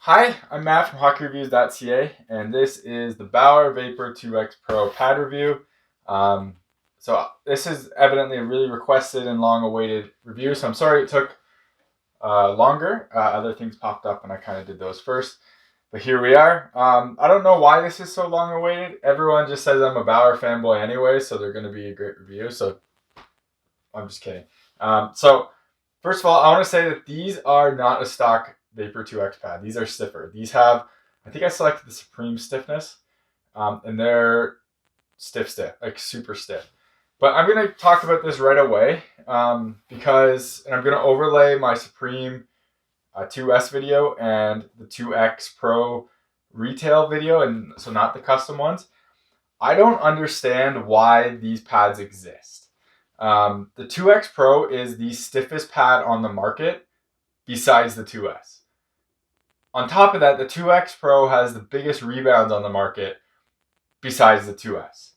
Hi, I'm Matt from HockeyReviews.ca, and this is the Bauer Vapor 2X Pro pad review. So this is evidently a really requested and long-awaited review, so I'm sorry it took longer. Other things popped up, and I kind of did those first. But here we are. I don't know why this is so long-awaited. Everyone just says I'm a Bauer fanboy anyway, so they're going to be a great review. So I'm just kidding. So first of all, I want to say that these are not a stock Vapor 2X pad. These are stiffer. These have, I think I selected the Supreme stiffness, and they're stiff, like super stiff. But I'm going to talk about this right away because, and I'm going to overlay my Supreme 2S video and the 2X Pro retail video, and so not the custom ones. I don't understand why these pads exist. The 2X Pro is the stiffest pad on the market besides the 2S. On top of that, the 2X Pro has the biggest rebounds on the market besides the 2S.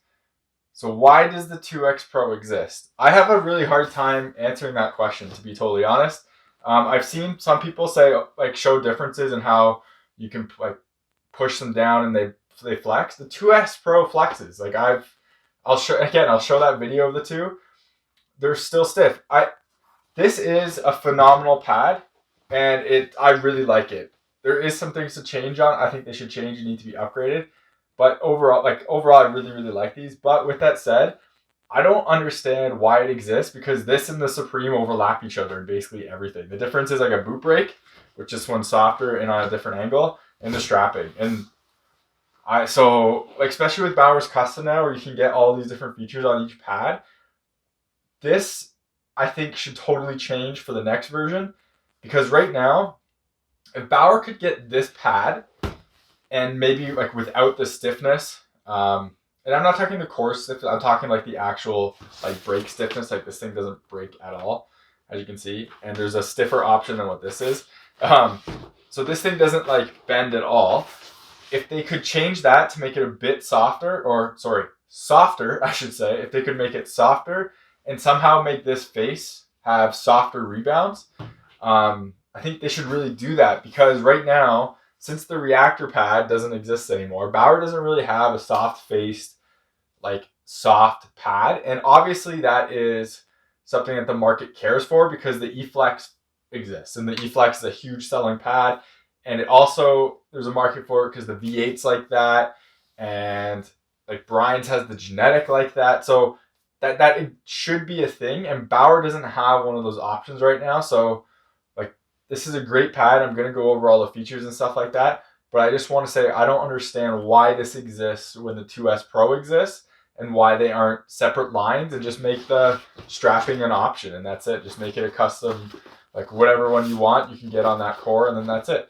So why does the 2X Pro exist? I have a really hard time answering that question, to be totally honest. I've seen some people say, show differences in how you can push them down and they flex. The 2S Pro flexes. I'll show that video of the two. They're still stiff. This is a phenomenal pad, and I really like it. There is some things to change on. I think they should change and need to be upgraded. But overall, I really, really like these. But with that said, I don't understand why it exists because this and the Supreme overlap each other in basically everything. The difference is like a boot brake, which is one softer and on a different angle, and the strapping. And especially with Bauer's Custom now, where you can get all these different features on each pad, this I think should totally change for the next version, because right now, if Bauer could get this pad and maybe without the stiffness, and I'm not talking the coarse stiffness, I'm talking the actual brake stiffness, this thing doesn't break at all, as you can see, and there's a stiffer option than what this is. So this thing doesn't bend at all. If they could change that to make it a bit softer, I should say, if they could make it softer and somehow make this face have softer rebounds, I think they should really do that, because right now, since the reactor pad doesn't exist anymore, Bauer doesn't really have a soft-faced, soft pad. And obviously that is something that the market cares for because the E-Flex exists. And the E-Flex is a huge selling pad. And it also, there's a market for it because the V8's like that. And Brian's has the genetic like that. So that it should be a thing. And Bauer doesn't have one of those options right now. So this is a great pad. I'm going to go over all the features and stuff like that. But I just want to say I don't understand why this exists when the 2S Pro exists and why they aren't separate lines and just make the strapping an option. And that's it. Just make it a custom, whatever one you want, you can get on that core, and then that's it.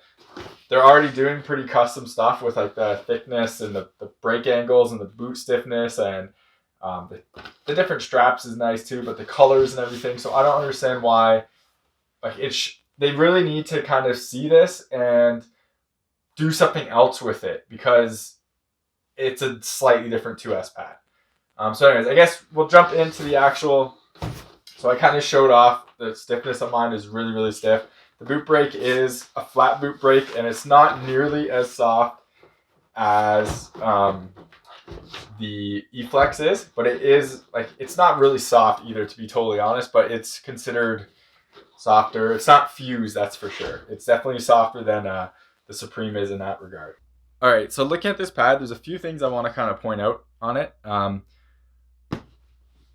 They're already doing pretty custom stuff with the thickness and the brake angles and the boot stiffness, and the different straps is nice too, but the colors and everything. So I don't understand why they really need to kind of see this and do something else with it, because it's a slightly different 2S pad. So anyways, I guess we'll jump into the actual. So I kind of showed off the stiffness of mine is really, really stiff. The boot brake is a flat boot brake, and it's not nearly as soft as the E-Flex is, but it is it's not really soft either, to be totally honest, but it's considered softer. It's not fused, that's for sure. It's definitely softer than the Supreme is in that regard. All right, so looking at this pad, there's a few things I want to kind of point out on it. I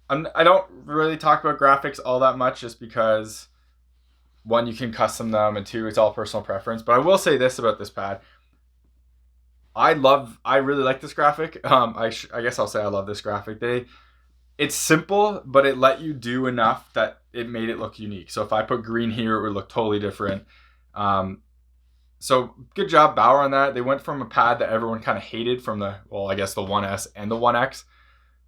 don't really talk about graphics all that much, just because one, you can custom them, and two, it's all personal preference. But I will say this about this pad. I really like this graphic. I guess I'll say I love this graphic. It's simple, but it let you do enough that it made it look unique. So if I put green here, it would look totally different. So good job, Bauer, on that. They went from a pad that everyone kind of hated from the 1S and the 1X,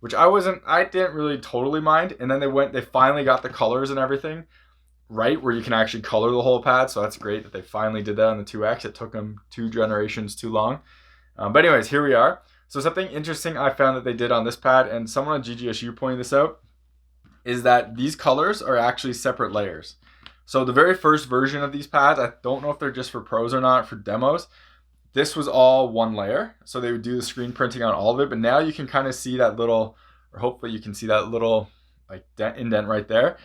which I didn't really totally mind. And then they finally got the colors and everything right, where you can actually color the whole pad. So that's great that they finally did that on the 2X. It took them 2 generations too long. But anyways, here we are. So something interesting I found that they did on this pad, and someone on GGSU pointed this out, is that these colors are actually separate layers. So the very first version of these pads, I don't know if they're just for pros or not, for demos, this was all one layer. So they would do the screen printing on all of it, but now you can kind of see that little, or hopefully you can see that little like indent right there.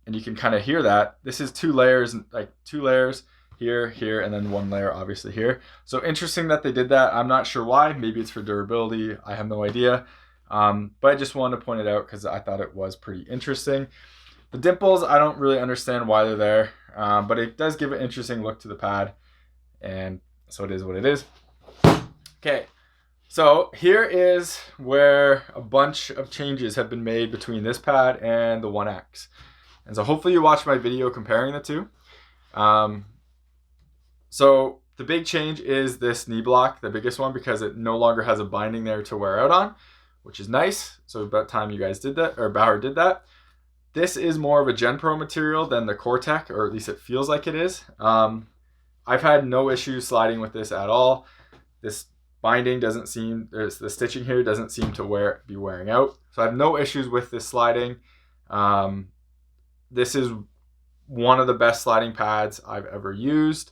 And you can kind of hear that. This is 2 layers, like 2 layers here, here, and then 1 layer obviously here. So interesting that they did that. I'm not sure why. Maybe it's for durability. I have no idea. But I just wanted to point it out because I thought it was pretty interesting. The dimples, I don't really understand why they're there, but it does give an interesting look to the pad. And so it is what it is. Okay, so here is where a bunch of changes have been made between this pad and the 1X. And so hopefully you watched my video comparing the two. So the big change is this knee block, the biggest one, because it no longer has a binding there to wear out on, which is nice. So about time you guys did that, or Bauer did that. This is more of a Gen Pro material than the Core-Tec, or at least it feels like it is. I've had no issues sliding with this at all. This binding doesn't seem, the stitching here doesn't seem to be wearing out. So I have no issues with this sliding. This is one of the best sliding pads I've ever used.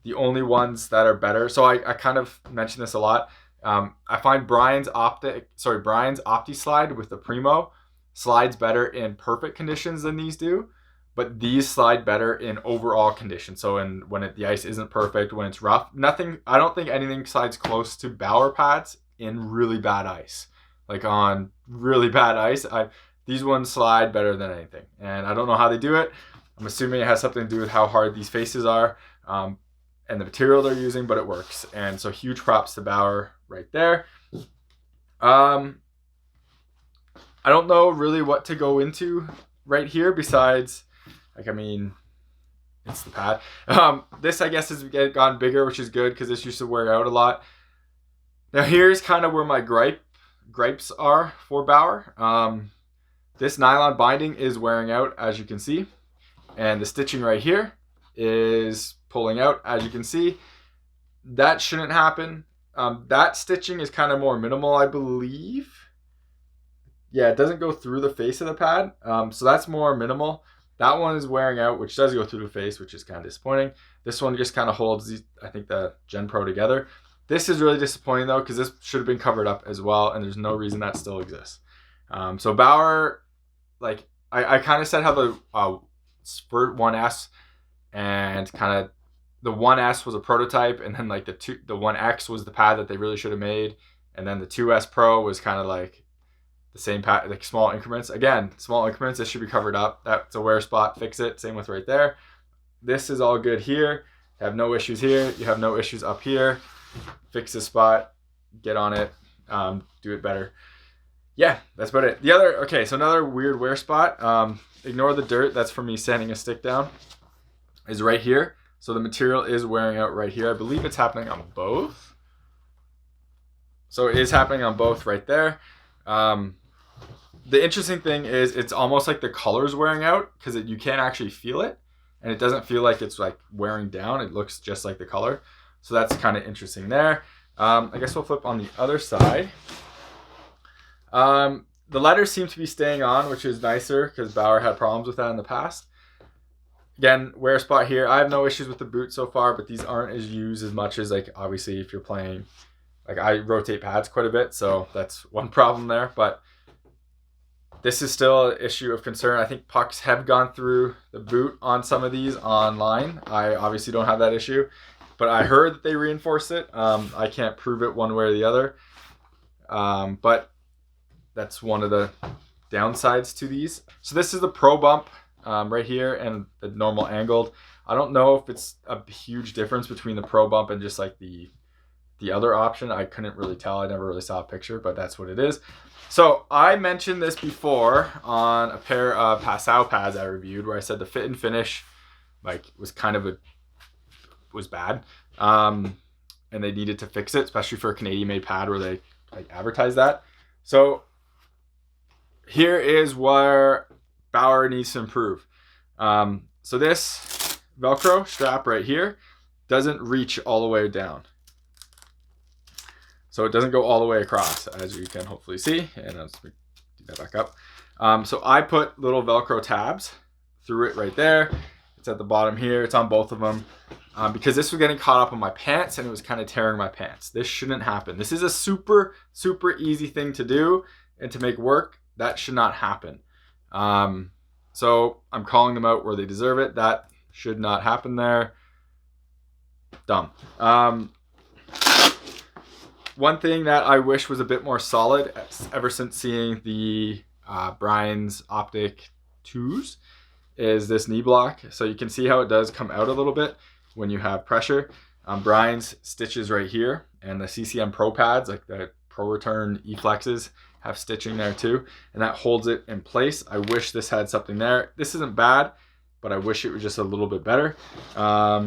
The only ones that are better, so I kind of mention this a lot. I find Brian's Opti Slide with the Primo slides better in perfect conditions than these do, but these slide better in overall conditions. So when the ice isn't perfect, when it's rough, I don't think anything slides close to Bauer pads in really bad ice. Like on really bad ice, these ones slide better than anything. And I don't know how they do it. I'm assuming it has something to do with how hard these faces are and the material they're using, but it works. And so huge props to Bauer right there. I don't know really what to go into right here besides, like, I mean, it's the pad. This, I guess, has gotten bigger, which is good because this used to wear out a lot. Now, here's kind of where my gripes are for Bauer. This nylon binding is wearing out, as you can see. And the stitching right here is pulling out, as you can see. That shouldn't happen. That stitching is kind of more minimal, I believe. Yeah, it doesn't go through the face of the pad. So that's more minimal. That one is wearing out, which does go through the face, which is kind of disappointing. This one just kind of holds, I think, the Gen Pro together. This is really disappointing, though, because this should have been covered up as well, and there's no reason that still exists. So Bauer, like, I kind of said how the Spurt 1S and kind of the 1S was a prototype, and then like the 1X was the pad that they really should have made, and then the 2S Pro was kind of like the same pad, like small increments. Again, small increments. This should be covered up. That's a wear spot. Fix it. Same with right there. This is all good here. You have no issues here. You have no issues up here. Fix this spot. Get on it. Do it better. Yeah, that's about it. So another weird wear spot. Ignore the dirt. That's from me sanding a stick down. Is right here. So the material is wearing out right here. I believe it's happening on both. So it is happening on both right there. The interesting thing is it's almost like the color's wearing out because you can't actually feel it. And it doesn't feel like it's like wearing down. It looks just like the color. So that's kind of interesting there. I guess we'll flip on the other side. The letters seem to be staying on, which is nicer because Bauer had problems with that in the past. Again, wear spot here. I have no issues with the boot so far, but these aren't as used as much as, like, obviously if you're playing, like, I rotate pads quite a bit, so that's one problem there. But this is still an issue of concern. I think pucks have gone through the boot on some of these online. I obviously don't have that issue, but I heard that they reinforced it. I can't prove it one way or the other, but that's one of the downsides to these. So this is the Pro Bump right here and the normal angled. I don't know if it's a huge difference between the Pro Bump and just like the other option. I couldn't really tell. I never really saw a picture, but that's what it is. So I mentioned this before on a pair of Passau pads I reviewed where I said the fit and finish like was bad. And they needed to fix it, especially for a Canadian made pad where they like advertise that. So here is where Bauer needs to improve. So this Velcro strap right here doesn't reach all the way down. So it doesn't go all the way across, as you can hopefully see. And let's do that back up. So I put little Velcro tabs through it right there. It's at the bottom here. It's on both of them. Because this was getting caught up on my pants and it was kind of tearing my pants. This shouldn't happen. This is a super, super easy thing to do and to make work. That should not happen. So I'm calling them out where they deserve it. That should not happen there. Dumb. One thing that I wish was a bit more solid ever since seeing the Brian's Optic 2s is this knee block. So you can see how it does come out a little bit when you have pressure. Brian's stitches right here, and the CCM Pro pads, like the Pro Return E-Flexes, have stitching there too, and that holds it in place. I wish this had something there. This isn't bad, but I wish it was just a little bit better. But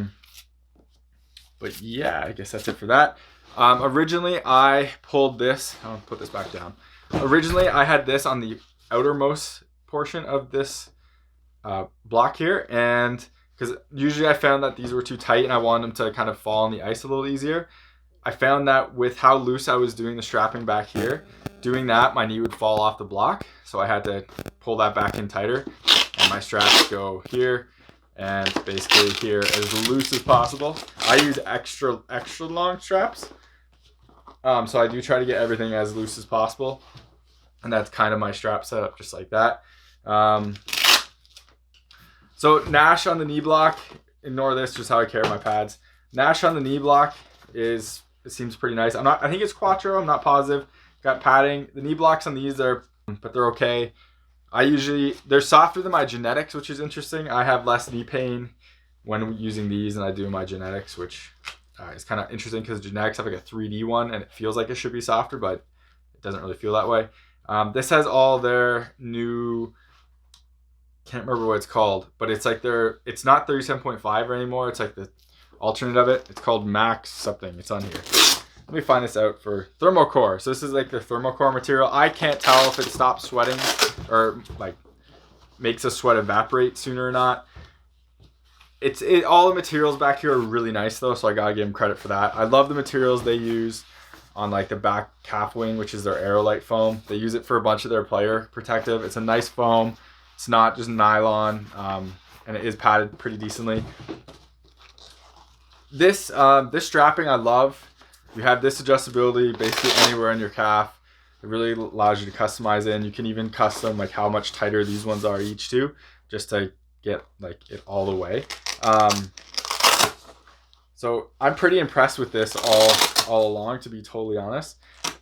yeah, I guess that's it for that. Originally I pulled this, I'll put this back down. Originally I had this on the outermost portion of this block here, and because usually I found that these were too tight and I wanted them to kind of fall on the ice a little easier. I found that with how loose I was doing the strapping back here, doing that, my knee would fall off the block. So I had to pull that back in tighter, and my straps go here and basically here as loose as possible. I use extra long straps. So I do try to get everything as loose as possible. And that's kind of my strap setup, just like that. So Nash on the knee block, ignore this, just how I carry my pads. Nash on the knee block it seems pretty nice. I think it's Quattro, I'm not positive. Got padding. The knee blocks on these but they're okay. They're softer than my genetics, which is interesting. I have less knee pain when using these than I do my genetics, which is kind of interesting because genetics have like a 3D one and it feels like it should be softer, but it doesn't really feel that way. This has all their new, can't remember what it's called, but it's like it's not 37.5 anymore. It's like the alternate of it. It's called Max something. It's on here. Let me find this out for Thermocore. So this is like the Thermocore material. I can't tell if it stops sweating or like makes a sweat evaporate sooner or not. All the materials back here are really nice though, so I gotta give them credit for that. I love the materials they use on like the back calf wing, which is their Aerolite foam. They use it for a bunch of their player protective. It's a nice foam. It's not just nylon, and it is padded pretty decently. This strapping I love. You have this adjustability basically anywhere on your calf. It really allows you to customize it, and you can even custom like how much tighter these ones are each too, just to get like it all the way. So I'm pretty impressed with this all along, to be totally honest.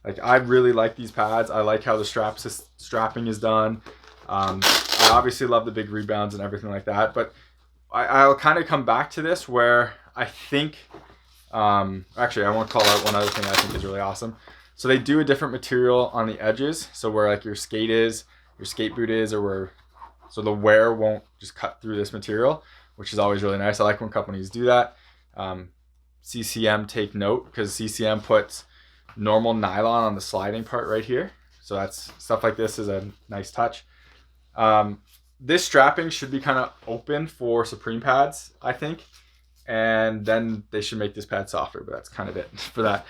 Like I really like these pads. I like how the strapping is done. I obviously love the big rebounds and everything like that, but I'll kind of come back to this where I think, actually I want to call out one other thing I think is really awesome. So they do a different material on the edges. So where like your skate boot is, or where, so the wear won't just cut through this material, which is always really nice. I like when companies do that. CCM, take note, because CCM puts normal nylon on the sliding part right here. So that's stuff like this is a nice touch. This strapping should be kind of open for Supreme pads, I think. And then they should make this pad softer, but that's kind of it for that.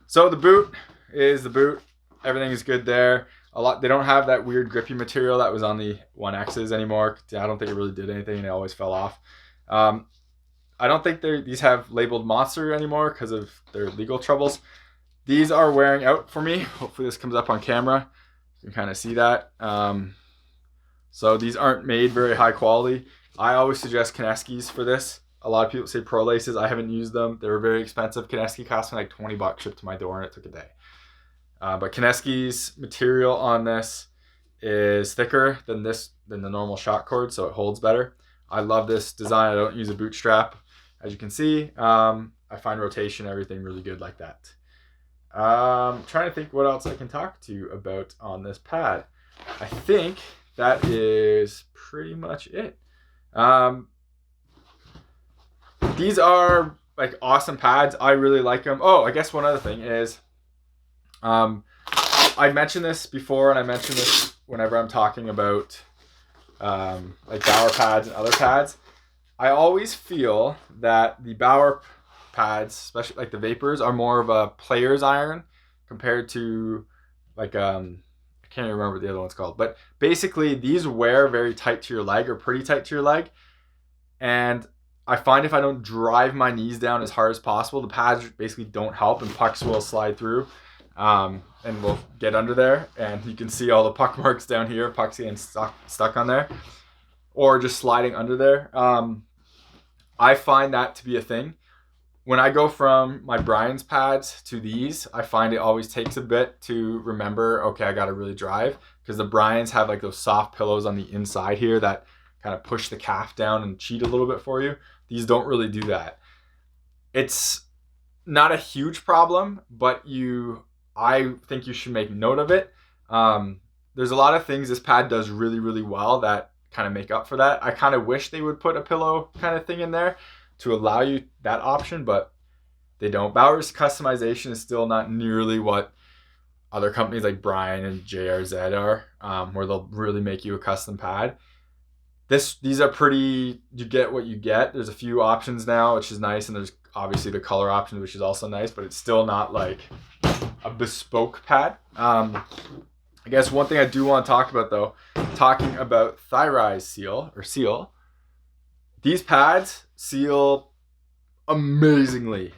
So the boot is the boot. Everything is good there. They don't have that weird grippy material that was on the 1Xs anymore. I don't think it really did anything. They always fell off. I don't think these have labeled Monster anymore because of their legal troubles. These are wearing out for me. Hopefully this comes up on camera. You can kind of see that. So these aren't made very high quality. I always suggest Kineskis for this. A lot of people say Pro Laces. I haven't used them. They were very expensive. Kineski cost me like $20 shipped to my door, and it took a day. But Kineski's material on this is thicker than the normal shock cord, so it holds better. I love this design. I don't use a bootstrap, as you can see. I find rotation, everything really good like that. I'm trying to think what else I can talk to you about on this pad. I think that is pretty much it. These are like awesome pads. I really like them. Oh, I guess one other thing is, I mentioned this before, and I mentioned this whenever I'm talking about like Bauer pads and other pads. I always feel that the Bauer pads, especially like the Vapors, are more of a player's iron compared to like I can't even remember what the other one's called, but basically these wear very tight to your leg, or pretty tight to your leg. And I find if I don't drive my knees down as hard as possible, the pads basically don't help and pucks will slide through and will get under there. And you can see all the puck marks down here, pucks getting stuck on there or just sliding under there. I find that to be a thing. When I go from my Brian's pads to these, I find it always takes a bit to remember, okay, I got to really drive, because the Brian's have like those soft pillows on the inside here that kind of push the calf down and cheat a little bit for you. These don't really do that. It's not a huge problem, but I think you should make note of it. There's a lot of things this pad does really, really well that kind of make up for that. I kind of wish they would put a pillow kind of thing in there to allow you that option, but they don't. Bauer's customization is still not nearly what other companies like Brian and JRZ are, where they'll really make you a custom pad. These are pretty, you get what you get. There's a few options now, which is nice, and there's obviously the color option, which is also nice, but it's still not like a bespoke pad. I guess one thing I do want to talk about though, talking about Thyrise seal, these pads seal amazingly.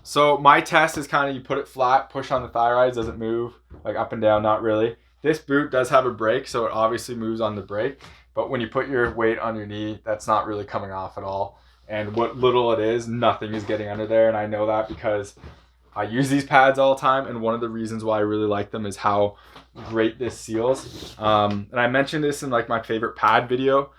So my test is kind of, you put it flat, push on the Thyrise, doesn't move, like up and down, not really. This boot does have a brake, so it obviously moves on the brake, but when you put your weight on your knee, that's not really coming off at all. And what little it is, nothing is getting under there, and I know that because I use these pads all the time, and one of the reasons why I really like them is how great this seals. And I mentioned this in like my favorite pad video,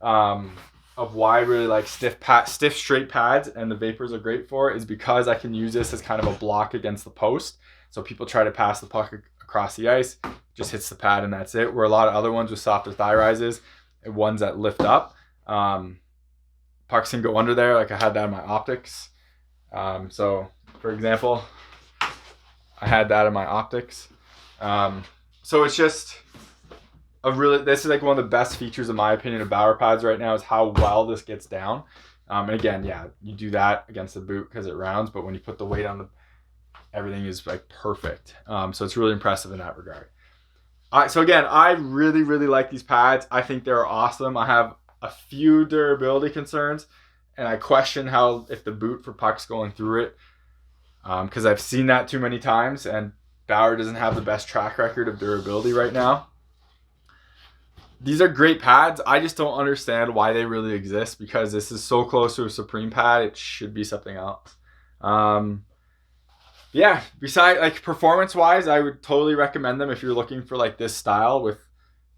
of why I really like stiff straight pads, and the Vapors are great for it, is because I can use this as kind of a block against the post. So people try to pass the puck across the ice, just hits the pad and that's it. Where a lot of other ones with softer thigh rises and ones that lift up, pucks can go under there. Like I had that in my optics. So for example, I had that in my optics. So it's just this is like one of the best features in my opinion of Bauer pads right now, is how well this gets down. And again, yeah, you do that against the boot because it rounds, but when you put the weight on everything is like perfect. So it's really impressive in that regard. All right, so again, I really, really like these pads. I think they're awesome. I have a few durability concerns, and I question if the boot for pucks going through it, because I've seen that too many times, and Bauer doesn't have the best track record of durability right now. These are great pads. I just don't understand why they really exist, because this is so close to a Supreme pad. It should be something else. Yeah, besides, like, performance wise, I would totally recommend them if you're looking for like this style with,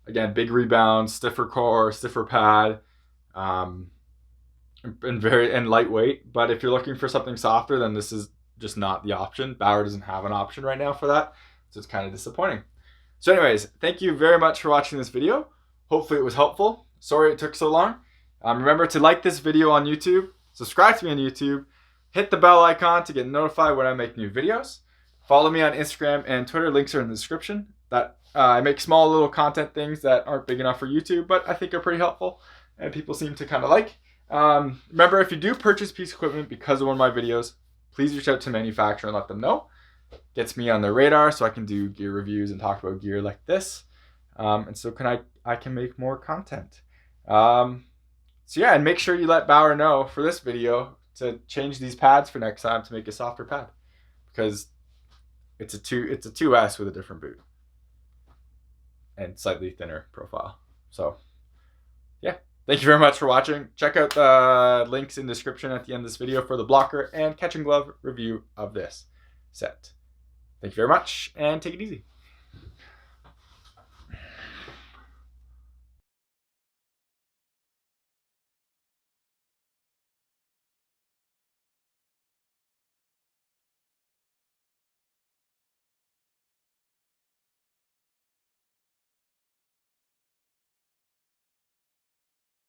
again, big rebounds, stiffer core, stiffer pad, and lightweight. But if you're looking for something softer, then this is just not the option. Bauer doesn't have an option right now for that, so it's kind of disappointing. So anyways, thank you very much for watching this video. Hopefully it was helpful. Sorry it took so long. Remember to like this video on YouTube, subscribe to me on YouTube, hit the bell icon to get notified when I make new videos. Follow me on Instagram and Twitter. Links are in the description. I make small little content things that aren't big enough for YouTube, but I think are pretty helpful and people seem to kind of like. Remember, if you do purchase a piece of equipment because of one of my videos, please reach out to the manufacturer and let them know. Gets me on their radar so I can do gear reviews and talk about gear like this. And so I can make more content. So yeah, and make sure you let Bauer know for this video to change these pads for next time to make a softer pad, because it's a 2S with a different boot and slightly thinner profile. So yeah, thank you very much for watching. Check out the links in the description at the end of this video for the blocker and catch and glove review of this set. Thank you very much, and take it easy.